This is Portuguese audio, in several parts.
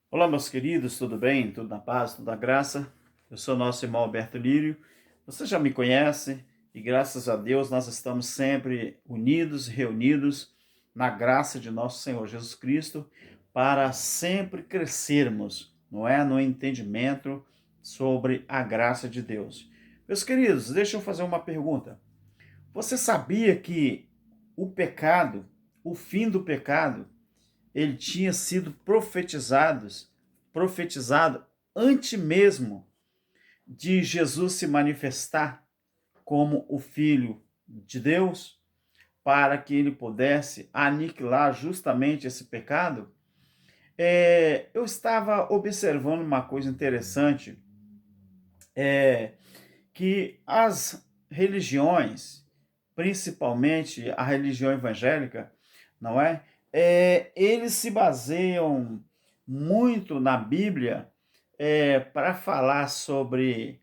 Olá, meus queridos, tudo bem? Tudo na paz, tudo na graça? Eu sou nosso irmão Alberto Lírio. Você já me conhece e graças a Deus nós estamos sempre unidos, reunidos na graça de nosso Senhor Jesus Cristo para sempre crescermos, não é? No entendimento sobre a graça de Deus. Meus queridos, deixa eu fazer uma pergunta. Você sabia que o pecado, o fim do pecado, ele tinha sido profetizado antes mesmo de Jesus se manifestar como o Filho de Deus, para que ele pudesse aniquilar justamente esse pecado? Eu estava observando uma coisa interessante, é, que as religiões, principalmente a religião evangélica, não é? Eles se baseiam muito na Bíblia para falar sobre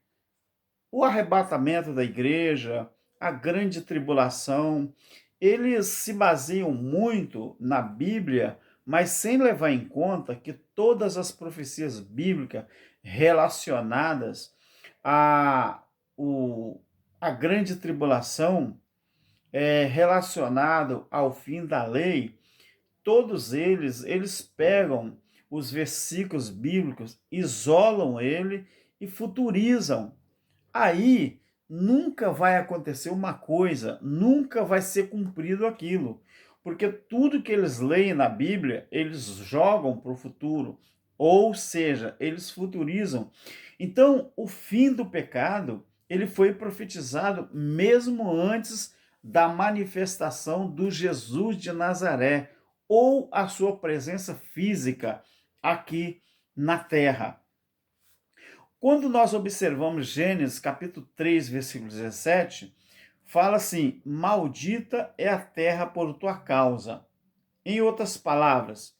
o arrebatamento da igreja, a grande tribulação. Eles se baseiam muito na Bíblia, mas sem levar em conta que todas as profecias bíblicas relacionadas a, o, a grande tribulação, relacionado ao fim da lei, todos eles pegam os versículos bíblicos, isolam ele e futurizam. Aí nunca vai acontecer uma coisa, nunca vai ser cumprido aquilo, porque tudo que eles leem na Bíblia, eles jogam para o futuro, ou seja, eles futurizam. Então, o fim do pecado, ele foi profetizado mesmo antes da manifestação do Jesus de Nazaré, ou a sua presença física aqui na terra. Quando nós observamos Gênesis capítulo 3, versículo 17, fala assim: maldita é a terra por tua causa. Em outras palavras,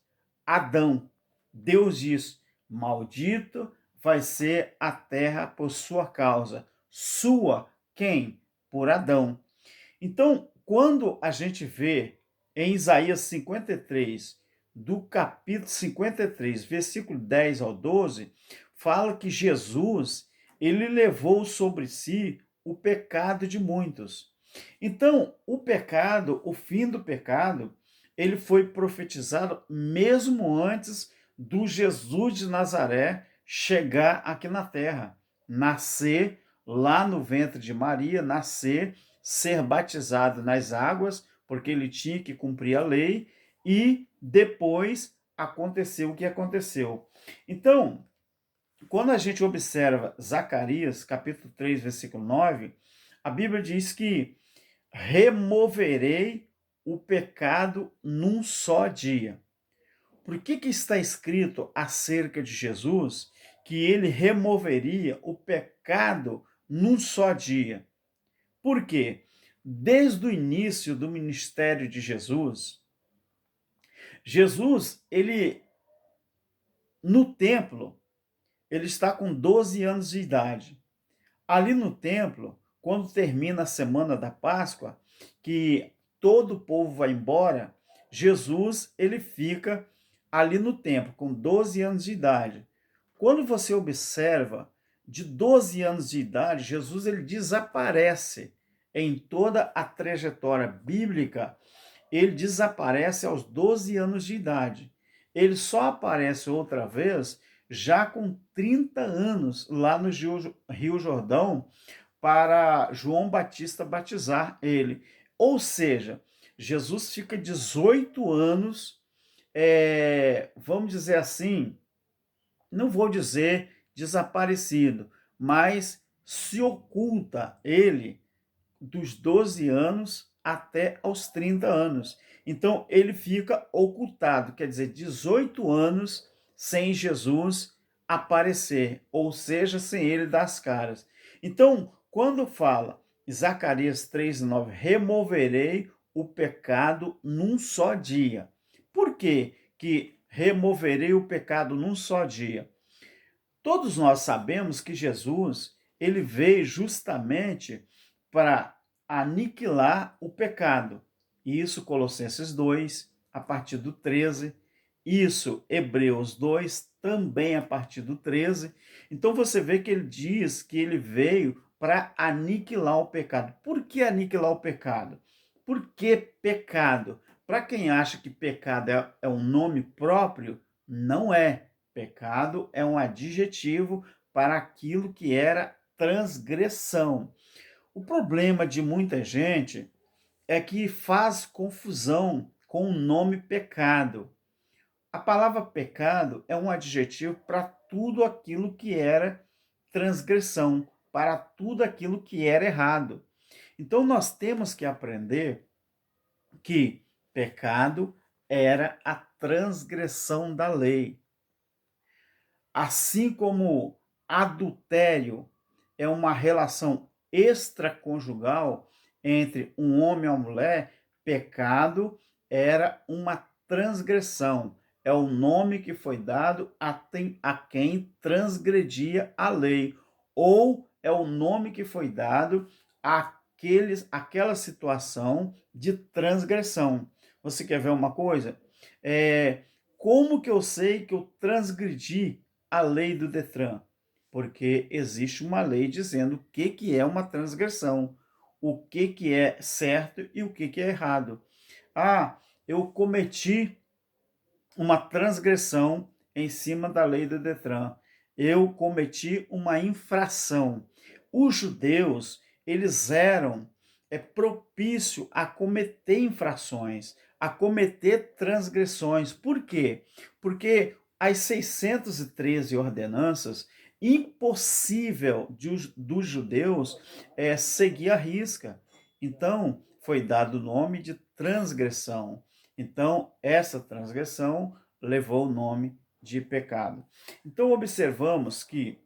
Adão, Deus diz: maldito vai ser a terra por sua causa. Sua, quem? Por Adão. Então, quando a gente vê em Isaías 53, do capítulo 53, versículo 10 ao 12, fala que Jesus, ele levou sobre si o pecado de muitos. Então, o pecado, o fim do pecado, ele foi profetizado mesmo antes do Jesus de Nazaré chegar aqui na terra, nascer lá no ventre de Maria, nascer, ser batizado nas águas, porque ele tinha que cumprir a lei, e depois aconteceu o que aconteceu. Então, quando a gente observa Zacarias, capítulo 3, versículo 9, a Bíblia diz que removerei o pecado num só dia. Por que está escrito acerca de Jesus que ele removeria o pecado num só dia? Por quê? Desde o início do ministério de Jesus, ele no templo, ele está com 12 anos de idade. Ali no templo, quando termina a semana da Páscoa, que todo o povo vai embora, Jesus, ele fica ali no templo com 12 anos de idade. Quando você observa, de 12 anos de idade, Jesus ele desaparece em toda a trajetória bíblica. Ele desaparece aos 12 anos de idade. Ele só aparece outra vez já com 30 anos lá no Rio Jordão para João Batista batizar ele. Ou seja, Jesus fica 18 anos, vamos dizer assim, não vou dizer desaparecido, mas se oculta ele dos 12 anos até aos 30 anos. Então, ele fica ocultado, quer dizer, 18 anos sem Jesus aparecer, ou seja, sem ele dar as caras. Então, quando fala Zacarias 3:9, removerei o pecado num só dia. Por que que removerei o pecado num só dia? Todos nós sabemos que Jesus, ele veio justamente para aniquilar o pecado. E isso Colossenses 2, a partir do 13, Isso, Hebreus 2, também a partir do 13. Então você vê que ele diz que ele veio para aniquilar o pecado. Por que aniquilar o pecado? Por que pecado? Para quem acha que pecado é um nome próprio, não é. Pecado é um adjetivo para aquilo que era transgressão. O problema de muita gente é que faz confusão com o nome pecado. A palavra pecado é um adjetivo para tudo aquilo que era transgressão, para tudo aquilo que era errado. Então nós temos que aprender que pecado era a transgressão da lei. Assim como adultério é uma relação extraconjugal entre um homem e uma mulher, pecado era uma transgressão. É o nome que foi dado a quem transgredia a lei, ou é o nome que foi dado àquela situação de transgressão. Você quer ver uma coisa? Como que eu sei que eu transgredi a lei do Detran? Porque existe uma lei dizendo o que é uma transgressão, o que é certo e o que é errado. Ah, eu cometi uma transgressão em cima da lei do Detran. Eu cometi uma infração. Os judeus, eles eram propício a cometer infrações, a cometer transgressões. Por quê? Porque as 613 ordenanças, impossível dos judeus seguir à risca. Então, foi dado o nome de transgressão. Então, essa transgressão levou o nome de pecado. Então, observamos que,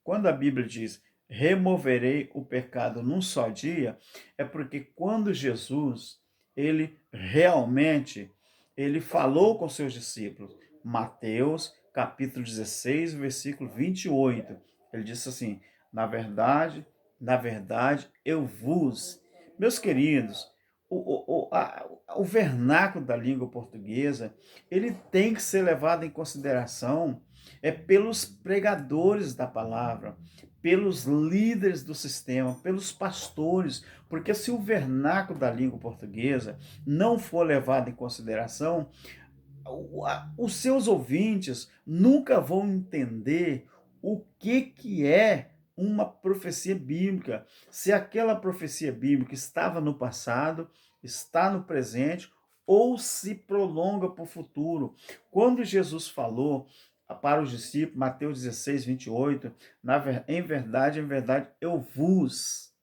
quando a Bíblia diz removerei o pecado num só dia, é porque quando Jesus, ele realmente, ele falou com seus discípulos, Mateus, capítulo 16, versículo 28, ele disse assim, na verdade, eu vos... Meus queridos, o vernáculo da língua portuguesa, ele tem que ser levado em consideração pelos pregadores da palavra, pelos líderes do sistema, pelos pastores, porque se o vernáculo da língua portuguesa não for levado em consideração, os seus ouvintes nunca vão entender o que é uma profecia bíblica, se aquela profecia bíblica estava no passado, está no presente ou se prolonga para o futuro. Quando Jesus falou para os discípulos, Mateus 16, 28, em verdade, eu vos,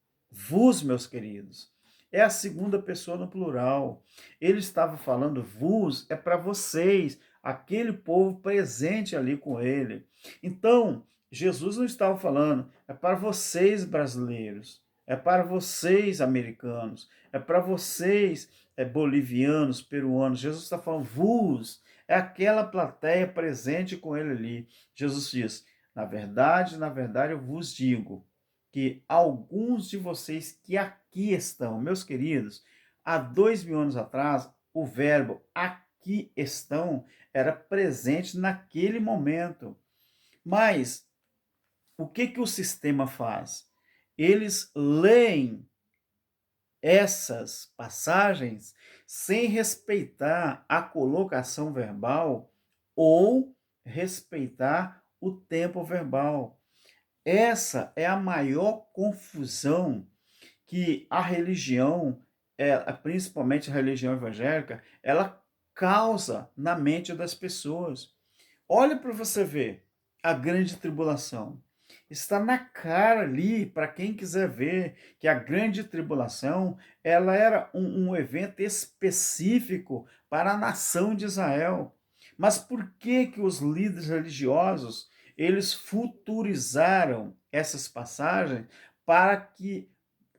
meus queridos, é a segunda pessoa no plural. Ele estava falando, vos é para vocês, aquele povo presente ali com ele. Então, Jesus não estava falando, é para vocês brasileiros, é para vocês americanos, é para vocês bolivianos, peruanos. Jesus está falando, vos, é aquela plateia presente com ele ali. Jesus diz, na verdade, eu vos digo que alguns de vocês que aqui estão, meus queridos, há 2000 anos atrás, o verbo aqui estão era presente naquele momento. Mas o que o sistema faz? Eles leem essas passagens sem respeitar a colocação verbal ou respeitar o tempo verbal. Essa é a maior confusão que a religião, principalmente a religião evangélica, ela causa na mente das pessoas. Olha para você ver a grande tribulação. Está na cara ali, para quem quiser ver, que a grande tribulação ela era um evento específico para a nação de Israel. Mas por que os líderes religiosos eles futurizaram essas passagens para que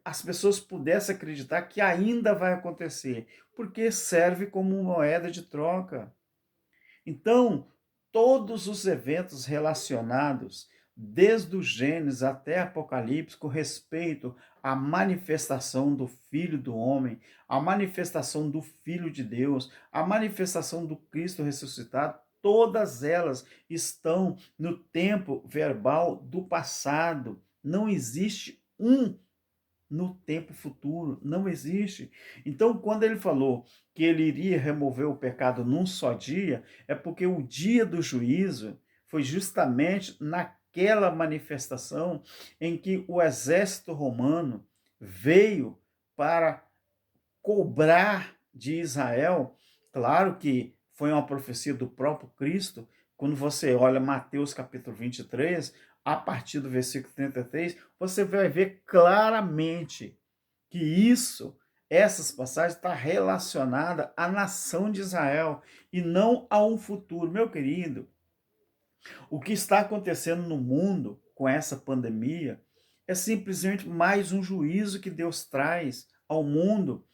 as pessoas pudessem acreditar que ainda vai acontecer? Porque serve como moeda de troca. Então, todos os eventos relacionados, desde o Gênesis até Apocalipse, com respeito a manifestação do Filho do Homem, a manifestação do Filho de Deus, a manifestação do Cristo ressuscitado, todas elas estão no tempo verbal do passado. Não existe um no tempo futuro, não existe. Então, quando ele falou que ele iria remover o pecado num só dia, é porque o dia do juízo foi justamente naquela manifestação em que o exército romano veio para cobrar de Israel. Claro que foi uma profecia do próprio Cristo. Quando você olha Mateus capítulo 23, a partir do versículo 33, você vai ver claramente que essas passagens está relacionada à nação de Israel e não a um futuro. Meu querido, o que está acontecendo no mundo com essa pandemia é simplesmente mais um juízo que Deus traz ao mundo.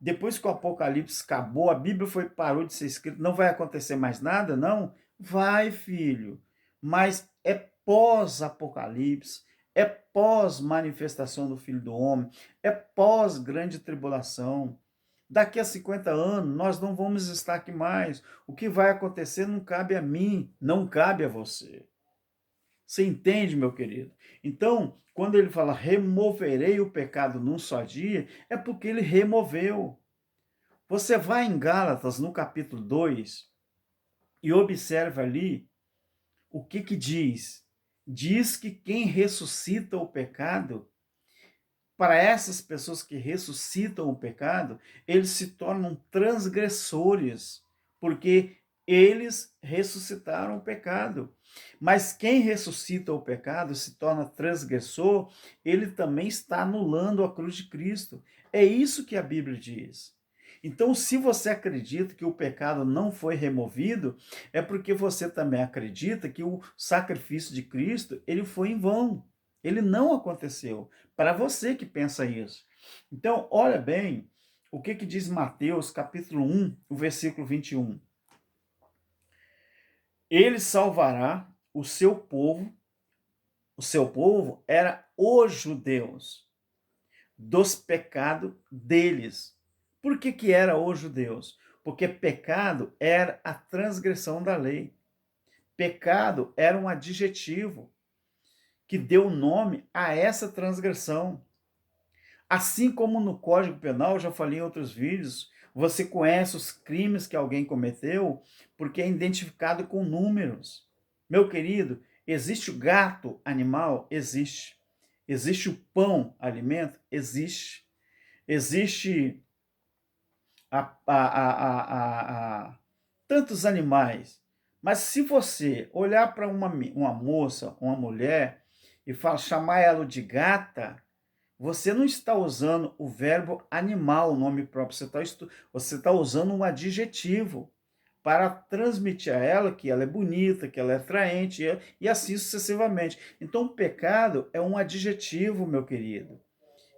Depois que o Apocalipse acabou, a Bíblia parou de ser escrita, não vai acontecer mais nada? Não? Vai, filho. Mas é pós-Apocalipse, é pós-manifestação do Filho do Homem, é pós-grande tribulação. Daqui a 50 anos, nós não vamos estar aqui mais. O que vai acontecer não cabe a mim, não cabe a você. Você entende, meu querido? Então, quando ele fala removerei o pecado num só dia, é porque ele removeu. Você vai em Gálatas, no capítulo 2, e observa ali o que diz. Diz que quem ressuscita o pecado, para essas pessoas que ressuscitam o pecado, eles se tornam transgressores, porque eles ressuscitaram o pecado. Mas quem ressuscita o pecado se torna transgressor, ele também está anulando a cruz de Cristo. É isso que a Bíblia diz. Então, se você acredita que o pecado não foi removido, é porque você também acredita que o sacrifício de Cristo, ele foi em vão. Ele não aconteceu. Para você que pensa isso. Então, olha bem o que diz Mateus, capítulo 1, o versículo 21. Ele salvará o seu povo era os judeus, dos pecados deles. Por que era os judeus? Porque pecado era a transgressão da lei. Pecado era um adjetivo que deu nome a essa transgressão. Assim como no Código Penal, eu já falei em outros vídeos, você conhece os crimes que alguém cometeu porque é identificado com números. Meu querido, existe o gato animal? Existe. Existe o pão alimento? Existe. Existe tantos animais. Mas se você olhar para uma moça, uma mulher, e chamar ela de gata, você não está usando o verbo animal, o nome próprio, você está usando um adjetivo para transmitir a ela que ela é bonita, que ela é atraente, e assim sucessivamente. Então, o pecado é um adjetivo, meu querido.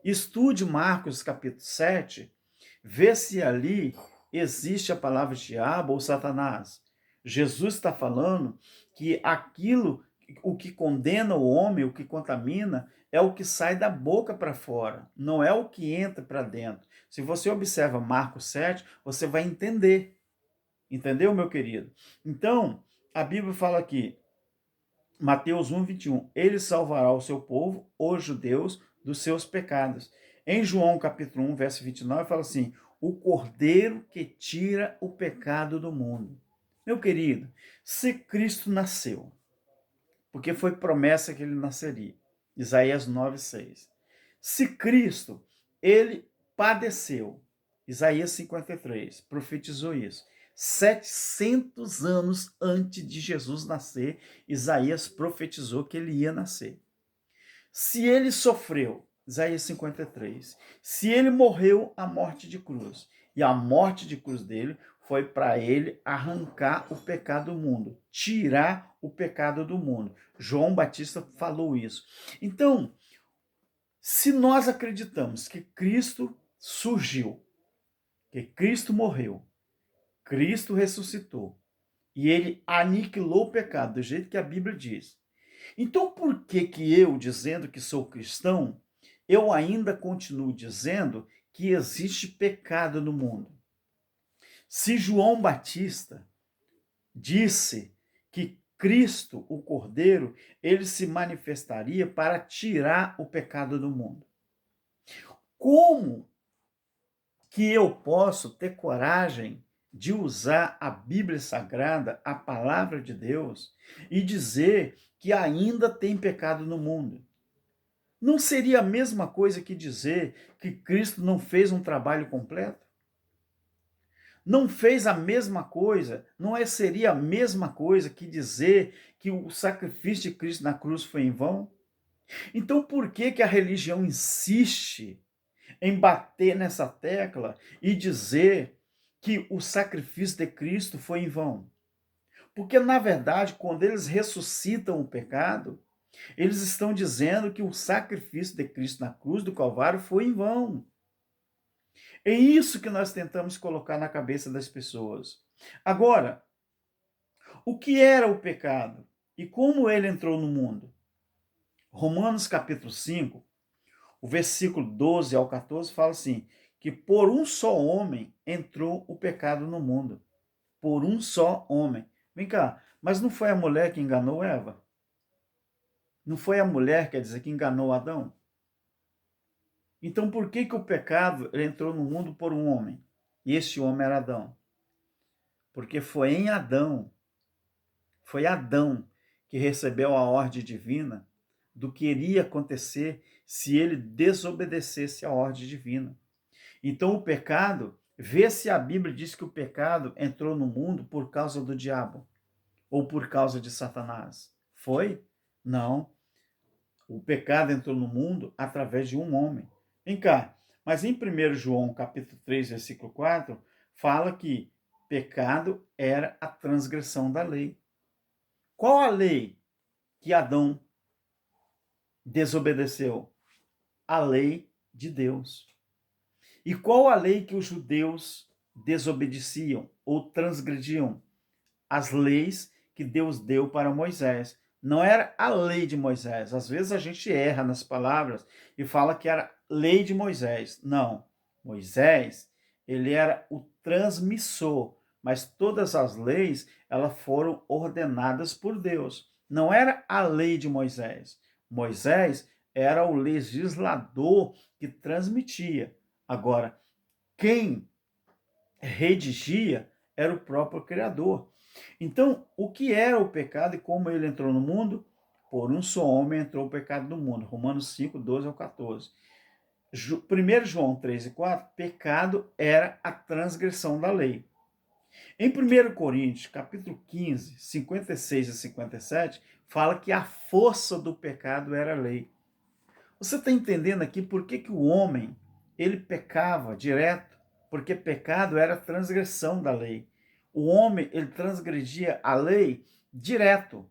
Estude Marcos capítulo 7, vê se ali existe a palavra diabo ou Satanás. Jesus está falando que o que condena o homem, o que contamina, é o que sai da boca para fora, não é o que entra para dentro. Se você observa Marcos 7, você vai entender. Entendeu, meu querido? Então, a Bíblia fala aqui, Mateus 1, 21, ele salvará o seu povo, os judeus, dos seus pecados. Em João capítulo 1, verso 29, fala assim, o cordeiro que tira o pecado do mundo. Meu querido, se Cristo nasceu, porque foi promessa que ele nasceria, Isaías 9, 6. Se Cristo, ele padeceu, Isaías 53, profetizou isso. 700 anos antes de Jesus nascer, Isaías profetizou que ele ia nascer. Se ele sofreu, Isaías 53, se ele morreu a morte de cruz, e a morte de cruz dele foi para ele arrancar o pecado do mundo, tirar o pecado do mundo. João Batista falou isso. Então, se nós acreditamos que Cristo surgiu, que Cristo morreu, Cristo ressuscitou e ele aniquilou o pecado do jeito que a Bíblia diz. Então, por que eu, dizendo que sou cristão, eu ainda continuo dizendo que existe pecado no mundo. Se João Batista disse que Cristo, o Cordeiro, ele se manifestaria para tirar o pecado do mundo, como que eu posso ter coragem de usar a Bíblia Sagrada, a palavra de Deus, e dizer que ainda tem pecado no mundo? Não seria a mesma coisa que dizer que Cristo não fez um trabalho completo? Não fez a mesma coisa? Seria a mesma coisa que dizer que o sacrifício de Cristo na cruz foi em vão? Então por que que a religião insiste em bater nessa tecla e dizer que o sacrifício de Cristo foi em vão? Porque, na verdade, quando eles ressuscitam o pecado, eles estão dizendo que o sacrifício de Cristo na cruz do Calvário foi em vão. É isso que nós tentamos colocar na cabeça das pessoas. Agora, o que era o pecado e como ele entrou no mundo? Romanos capítulo 5, o versículo 12 ao 14 fala assim, que por um só homem entrou o pecado no mundo. Por um só homem. Vem cá, mas não foi a mulher que enganou Eva? Não foi a mulher, quer dizer, que enganou Adão? Então por que que o pecado entrou no mundo por um homem? E esse homem era Adão. Porque foi em Adão, foi Adão que recebeu a ordem divina do que iria acontecer se ele desobedecesse à ordem divina. Então o pecado, vê se a Bíblia diz que o pecado entrou no mundo por causa do diabo ou por causa de Satanás. Foi? Não. O pecado entrou no mundo através de um homem. Vem cá, mas em 1 João capítulo 3, versículo 4, fala que pecado era a transgressão da lei. Qual a lei que Adão desobedeceu? A lei de Deus. E qual a lei que os judeus desobedeciam ou transgrediam? As leis que Deus deu para Moisés. Não era a lei de Moisés. Às vezes a gente erra nas palavras e fala que era lei de Moisés. Não. Moisés, ele era o transmissor, mas todas as leis, elas foram ordenadas por Deus. Não era a lei de Moisés. Moisés era o legislador que transmitia. Agora, quem redigia era o próprio Criador. Então, o que era o pecado e como ele entrou no mundo? Por um só homem entrou o pecado no mundo. Romanos 5, 12 ao 14. 1 João 3 e 4, pecado era a transgressão da lei. Em 1 Coríntios, capítulo 15, 56 e 57, fala que a força do pecado era a lei. Você está entendendo aqui por que o homem, ele pecava direto? Porque pecado era transgressão da lei. O homem, ele transgredia a lei direto.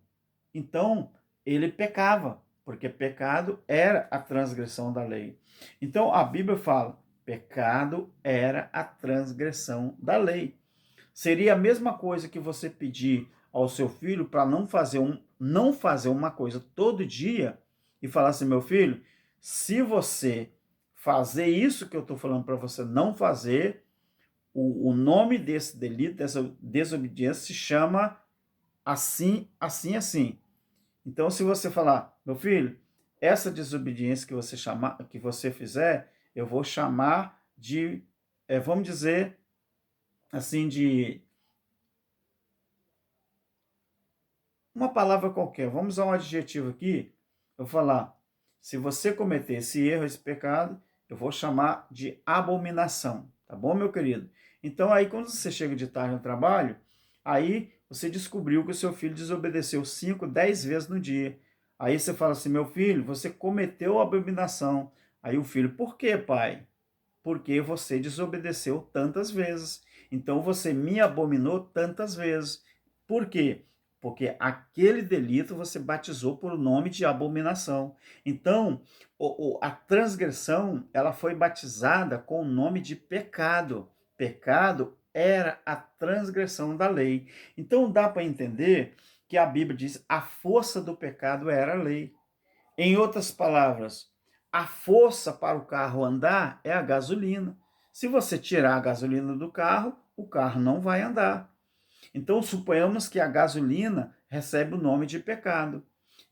Então, ele pecava, porque pecado era a transgressão da lei. Então, a Bíblia fala, pecado era a transgressão da lei. Seria a mesma coisa que você pedir ao seu filho para não fazer uma coisa todo dia e falar assim, meu filho, se você fazer isso que eu estou falando para você não fazer, o nome desse delito, dessa desobediência, se chama assim, assim, assim. Então, se você falar, meu filho, essa desobediência que você fizer, eu vou chamar de, vamos dizer, assim, de uma palavra qualquer. Vamos usar um adjetivo aqui. Eu vou falar, se você cometer esse erro, esse pecado, eu vou chamar de abominação. Tá bom, meu querido? Então, aí, quando você chega de tarde no trabalho, aí você descobriu que o seu filho desobedeceu 5, 10 vezes no dia. Aí você fala assim, meu filho, você cometeu abominação. Aí o filho, por quê, pai? Porque você desobedeceu tantas vezes. Então, você me abominou tantas vezes. Por quê? Porque aquele delito você batizou por nome de abominação. Então, a transgressão, ela foi batizada com o nome de pecado. Pecado era a transgressão da lei. Então, dá para entender que a Bíblia diz a força do pecado era a lei. Em outras palavras, A força para o carro andar é a gasolina. Se você tirar a gasolina do carro, o carro não vai andar. Então, suponhamos que a gasolina recebe o nome de pecado.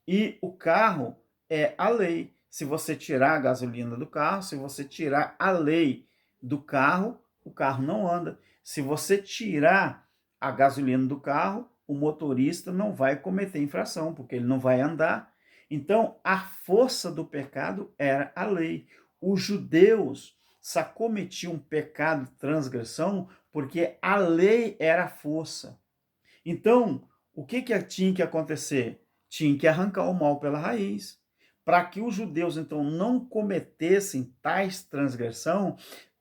E o carro é a lei. Se você tirar a gasolina do carro, se você tirar a lei do carro, o carro não anda. Se você tirar a gasolina do carro, o motorista não vai cometer infração, porque ele não vai andar. Então, a força do pecado era a lei. Os judeus só cometiam um pecado de transgressão porque a lei era a força. Então, o que tinha que acontecer? Tinha que arrancar o mal pela raiz. Para que os judeus, então, não cometessem tais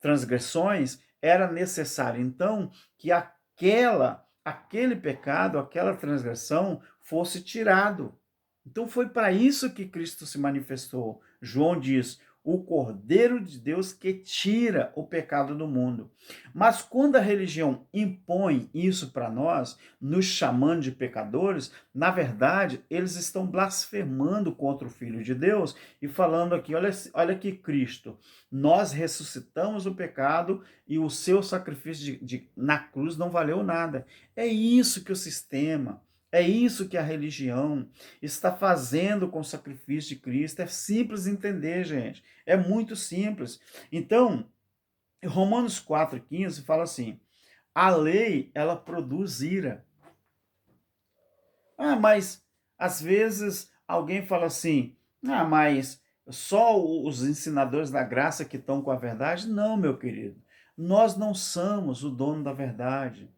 transgressões, era necessário, então, que aquele pecado, aquela transgressão fosse tirado. Então, foi para isso que Cristo se manifestou. João diz, o Cordeiro de Deus que tira o pecado do mundo. Mas quando a religião impõe isso para nós, nos chamando de pecadores, na verdade, eles estão blasfemando contra o Filho de Deus e falando aqui, olha aqui Cristo, nós ressuscitamos o pecado e o seu sacrifício na cruz não valeu nada. É isso que o sistema, é isso que a religião está fazendo com o sacrifício de Cristo. É simples entender, gente. É muito simples. Então, Romanos 4,15 fala assim, a lei, ela produz ira. Ah, mas às vezes alguém fala assim, mas só os ensinadores da graça que estão com a verdade? Não, meu querido. Nós não somos o dono da verdade.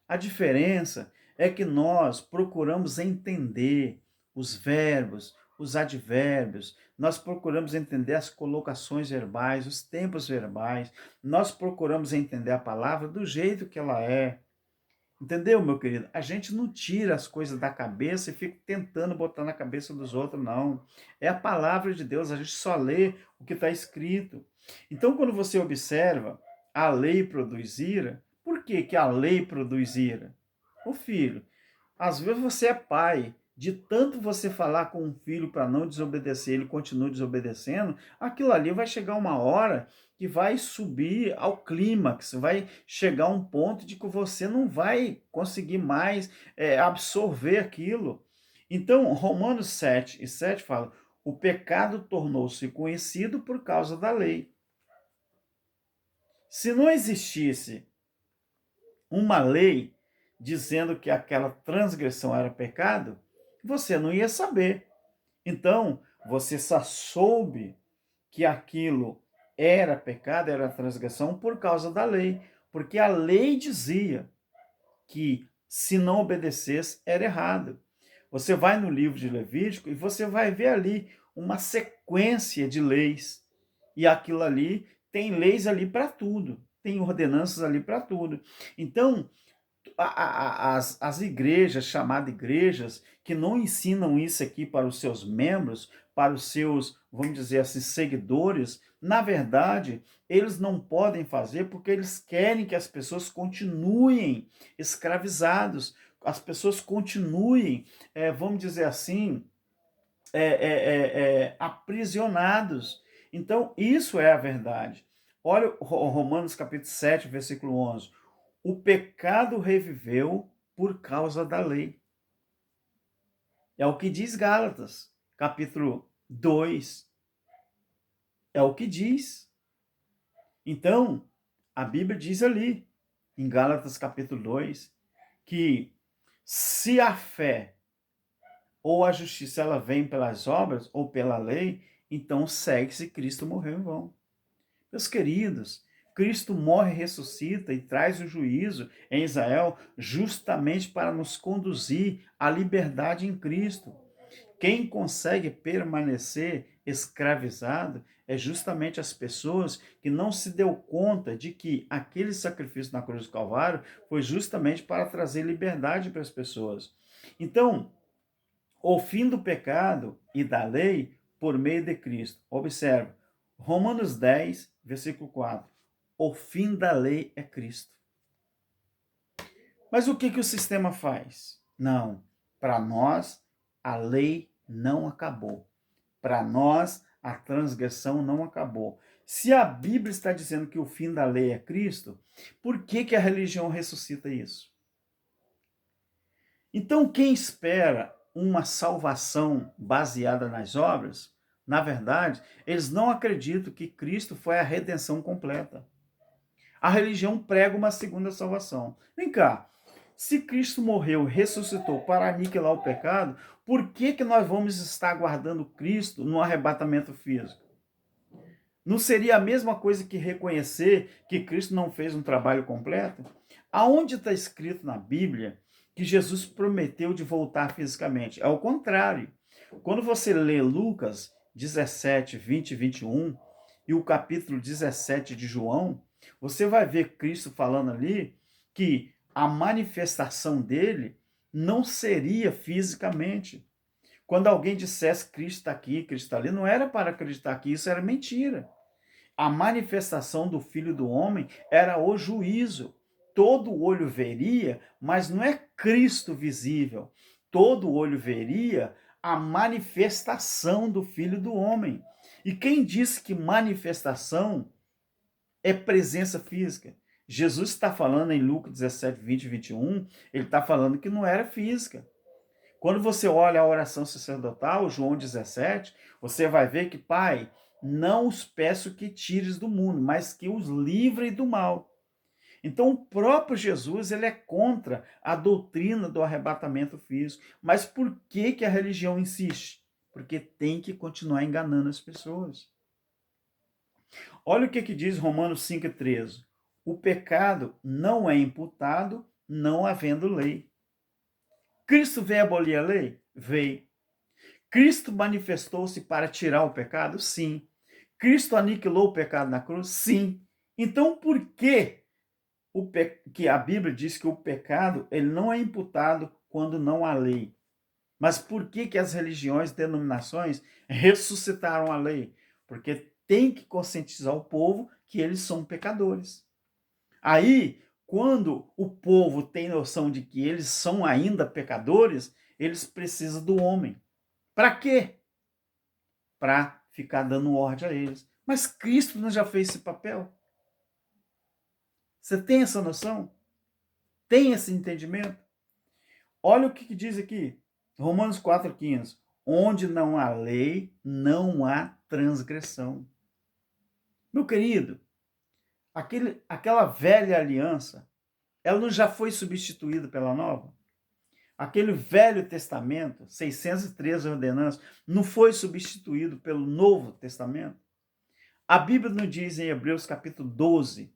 A diferença é que nós procuramos entender os verbos, os advérbios, nós procuramos entender as colocações verbais, os tempos verbais, nós procuramos entender a palavra do jeito que ela é. Entendeu, meu querido? A gente não tira as coisas da cabeça e fica tentando botar na cabeça dos outros, não. É a palavra de Deus, a gente só lê o que está escrito. Então, quando você observa, a lei produz ira. Por que que a lei produz ira? Ô filho, às vezes você é pai, de tanto você falar com um filho para não desobedecer, ele continua desobedecendo, aquilo ali vai chegar uma hora que vai subir ao clímax, vai chegar um ponto de que você não vai conseguir mais absorver aquilo. Então, Romanos 7:7 fala, o pecado tornou-se conhecido por causa da lei. Se não existisse uma lei dizendo que aquela transgressão era pecado, você não ia saber. Então, você só soube que aquilo era pecado, era transgressão por causa da lei, porque a lei dizia que se não obedecesse era errado. Você vai no livro de Levítico e você vai ver ali uma sequência de leis. E aquilo ali tem leis ali para tudo, tem ordenanças ali para tudo. Então, as igrejas, chamadas igrejas, que não ensinam isso aqui para os seus membros, para os seus, vamos dizer assim, seguidores, na verdade, eles não podem fazer porque eles querem que as pessoas continuem escravizados, as pessoas continuem, vamos dizer assim, aprisionados. Então, isso é a verdade. Olha Romanos capítulo 7, versículo 11. O pecado reviveu por causa da lei. É o que diz Gálatas, capítulo 2. É o que diz. Então, a Bíblia diz ali, em Gálatas capítulo 2, que se a fé ou a justiça ela vem pelas obras ou pela lei, então segue-se Cristo morreu em vão. Meus queridos, Cristo morre, ressuscita e traz o juízo em Israel justamente para nos conduzir à liberdade em Cristo. Quem consegue permanecer escravizado é justamente as pessoas que não se deu conta de que aquele sacrifício na cruz do Calvário foi justamente para trazer liberdade para as pessoas. Então, o fim do pecado e da lei por meio de Cristo. Observe, Romanos 10, versículo 4. O fim da lei é Cristo. Mas o que o sistema faz? Não, para nós a lei não acabou. Para nós A transgressão não acabou. Se a Bíblia está dizendo que o fim da lei é Cristo, por que que a religião ressuscita isso? Então, quem espera uma salvação baseada nas obras, na verdade, eles não acreditam que Cristo foi a redenção completa. A religião prega uma segunda salvação. Vem cá, se Cristo morreu e ressuscitou para aniquilar o pecado, por que que nós vamos estar aguardando Cristo no arrebatamento físico? Não seria a mesma coisa que reconhecer que Cristo não fez um trabalho completo? Aonde está escrito na Bíblia que Jesus prometeu de voltar fisicamente? É o contrário. Quando você lê Lucas 17, 20 e 21 e o capítulo 17 de João, você vai ver Cristo falando ali que a manifestação dele não seria fisicamente. Quando alguém dissesse Cristo está aqui, Cristo está ali, não era para acreditar que isso era mentira. A manifestação do Filho do Homem era o juízo. Todo olho veria, mas não é Cristo visível. Todo olho veria a manifestação do Filho do Homem. E quem disse que manifestação é presença física? Jesus está falando em Lucas 17, 20 e 21, ele está falando que não era física. Quando você olha a oração sacerdotal, João 17, você vai ver que, Pai, não os peço que tires do mundo, mas que os livre do mal. Então, o próprio Jesus ele é contra a doutrina do arrebatamento físico. Mas por que que a religião insiste? Porque tem que continuar enganando as pessoas. Olha o que diz Romanos 5,13. O pecado não é imputado, não havendo lei. Cristo veio abolir a lei? Veio. Cristo manifestou-se para tirar o pecado? Sim. Cristo aniquilou o pecado na cruz? Sim. Então, por que que a Bíblia diz que o pecado ele não é imputado quando não há lei? Mas por que que as religiões, denominações ressuscitaram a lei? Porque tem que conscientizar o povo que eles são pecadores. Aí, quando o povo tem noção de que eles são ainda pecadores, eles precisam do homem. Para quê? Para ficar dando ordem a eles. Mas Cristo não já fez esse papel? Você tem essa noção? Tem esse entendimento? Olha o que diz aqui, Romanos 4,15. Onde não há lei, não há transgressão. Meu querido, aquela velha aliança, ela não já foi substituída pela nova? Aquele Velho Testamento, 613 ordenanças, não foi substituído pelo Novo Testamento? A Bíblia nos diz em Hebreus capítulo 12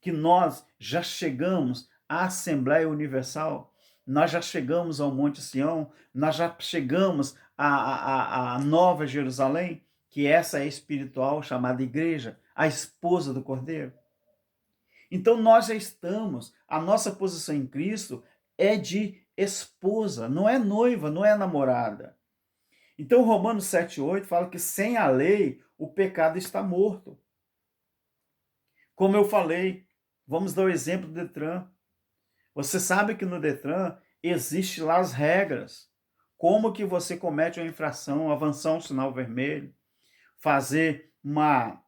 que nós já chegamos à Assembleia Universal, nós já chegamos ao Monte Sião, nós já chegamos à Nova Jerusalém, que essa é espiritual, chamada igreja, a esposa do Cordeiro. Então nós já estamos, a nossa posição em Cristo é de esposa, não é noiva, não é namorada. Então Romanos 7,8 fala que sem a lei o pecado está morto. Como eu falei, vamos dar o exemplo do Detran. Você sabe que no Detran existe lá as regras. Como que você comete uma infração, avançar um sinal vermelho, fazer uma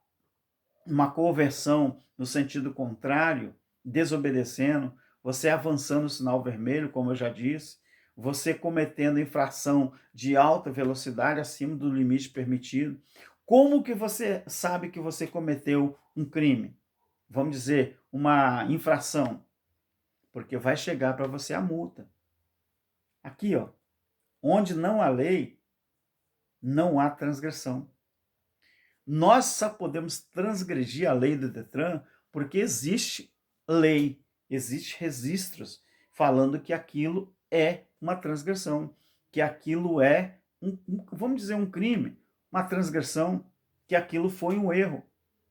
conversão no sentido contrário, desobedecendo, você avançando o sinal vermelho, como eu já disse, você cometendo infração de alta velocidade acima do limite permitido. Como que você sabe que você cometeu um crime? Vamos dizer, uma infração. Porque vai chegar para você a multa. Aqui, ó, onde não há lei, não há transgressão. Nós só podemos transgredir a lei do Detran porque existe lei, existe registros falando que aquilo é uma transgressão, que aquilo é, vamos dizer, um crime, uma transgressão, que aquilo foi um erro.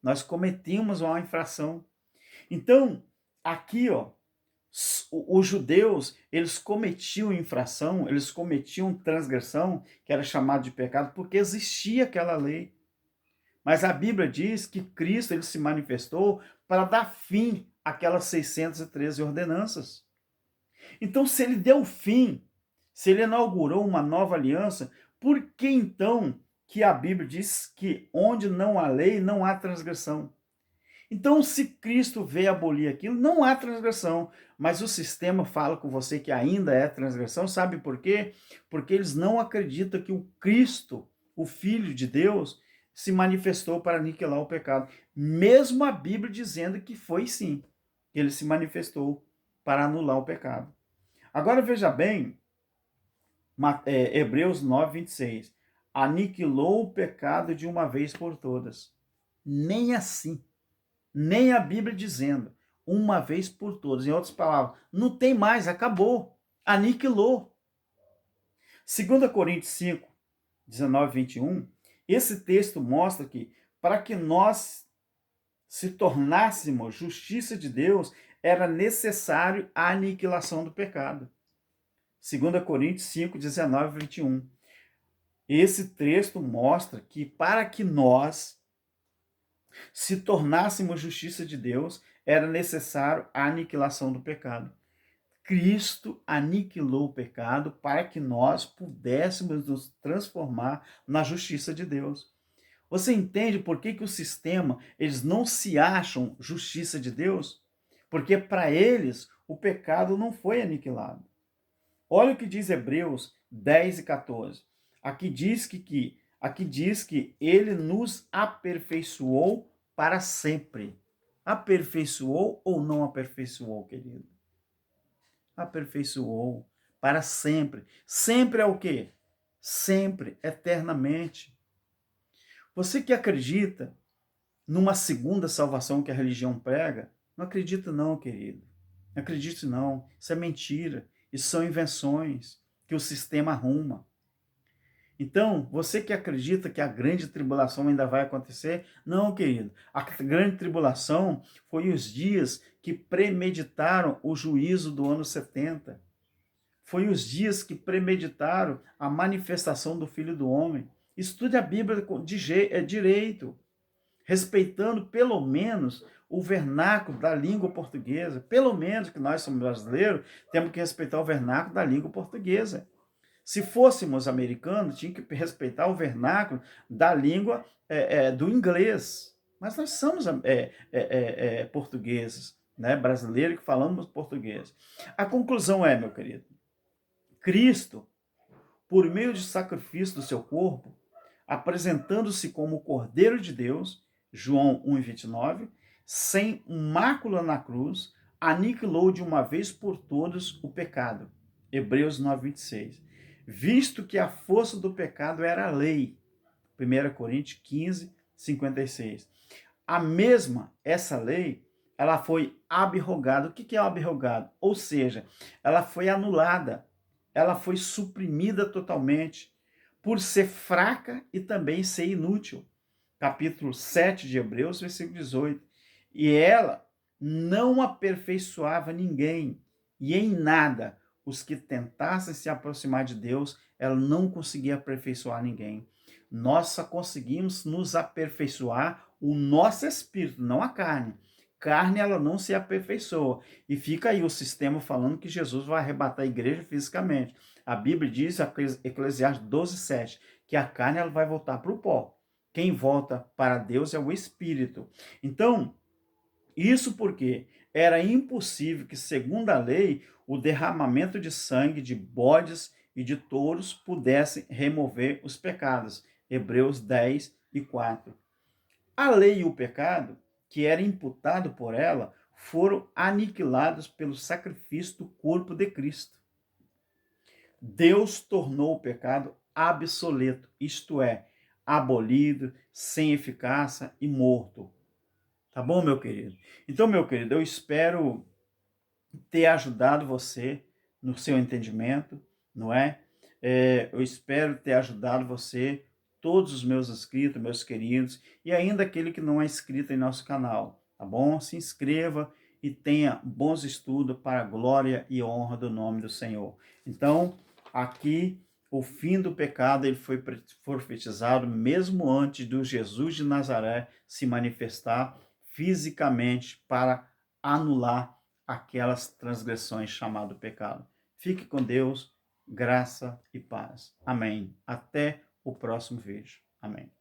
Nós cometimos uma infração. Então, aqui, ó, os judeus, eles cometiam infração, eles cometiam transgressão, que era chamado de pecado, porque existia aquela lei. Mas a Bíblia diz que Cristo ele se manifestou para dar fim àquelas 613 ordenanças. Então, se ele deu fim, se ele inaugurou uma nova aliança, por que então que a Bíblia diz que onde não há lei, não há transgressão. Então, se Cristo veio abolir aquilo, não há transgressão. Mas o sistema fala com você que ainda é transgressão. Sabe por quê? Porque eles não acreditam que o Cristo, o Filho de Deus, se manifestou para aniquilar o pecado. Mesmo a Bíblia dizendo que foi sim, que ele se manifestou para anular o pecado. Agora veja bem, Hebreus 9, 26. Aniquilou o pecado de uma vez por todas. Nem assim. Nem a Bíblia dizendo, uma vez por todas. Em outras palavras, não tem mais, acabou, aniquilou. 2 Coríntios 5, 19, 21, esse texto mostra que para que nós se tornássemos justiça de Deus, era necessário a aniquilação do pecado. 2 Coríntios 5, 19, 21. Esse texto mostra que para que nós se tornássemos justiça de Deus, era necessário a aniquilação do pecado. Cristo aniquilou o pecado para que nós pudéssemos nos transformar na justiça de Deus. Você entende por que o sistema, eles não se acham justiça de Deus? Porque para eles o pecado não foi aniquilado. Olha o que diz Hebreus 10 e 14. Aqui diz que ele nos aperfeiçoou para sempre. Aperfeiçoou ou não aperfeiçoou, querido? Aperfeiçoou para sempre. Sempre é o quê? Sempre, eternamente. Você que acredita numa segunda salvação que a religião prega, não acredita não, querido. Não acredite não. Isso é mentira. Isso são invenções que o sistema arruma. Então, você que acredita que a grande tribulação ainda vai acontecer, não, querido. A grande tribulação foi os dias que premeditaram o juízo do ano 70. Foi os dias que premeditaram a manifestação do Filho do Homem. Estude a Bíblia direito, respeitando pelo menos o vernáculo da língua portuguesa. Pelo menos que nós somos brasileiros, temos que respeitar o vernáculo da língua portuguesa. Se fôssemos americanos, tinha que respeitar o vernáculo da língua do inglês. Mas nós somos portugueses, né? Brasileiros que falamos português. A conclusão é, meu querido, Cristo, por meio de sacrifício do seu corpo, apresentando-se como o Cordeiro de Deus, João 1,29, sem mácula na cruz, aniquilou de uma vez por todas o pecado. Hebreus 9,26. Visto que a força do pecado era a lei. 1 Coríntios 15, 56. A mesma, essa lei, ela foi abrogada. O que é abrogado? Ou seja, ela foi anulada. Ela foi suprimida totalmente por ser fraca e também ser inútil. Capítulo 7 de Hebreus, versículo 18. E ela não aperfeiçoava ninguém, e em nada os que tentassem se aproximar de Deus, ela não conseguia aperfeiçoar ninguém. Nós só conseguimos nos aperfeiçoar o nosso espírito, não a carne. Carne, ela não se aperfeiçoa. E fica aí o sistema falando que Jesus vai arrebatar a igreja fisicamente. A Bíblia diz, Eclesiastes 12:7, que a carne ela vai voltar para o pó. Quem volta para Deus é o Espírito. Então, isso porque era impossível que, segundo a lei, o derramamento de sangue de bodes e de touros pudesse remover os pecados. Hebreus 10 e 4. A lei e o pecado, que era imputado por ela, foram aniquilados pelo sacrifício do corpo de Cristo. Deus tornou o pecado obsoleto, isto é, abolido, sem eficácia e morto. Tá bom, meu querido? Então, meu querido, eu espero ter ajudado você no seu entendimento, não é? Eu espero ter ajudado você, todos os meus inscritos, meus queridos, e ainda aquele que não é inscrito em nosso canal, tá bom? Se inscreva e tenha bons estudos para a glória e honra do nome do Senhor. Então, aqui, o fim do pecado ele foi profetizado mesmo antes do Jesus de Nazaré se manifestar fisicamente para anular aquelas transgressões chamado pecado. Fique com Deus, graça e paz. Amém. Até o próximo vídeo. Amém. Amém.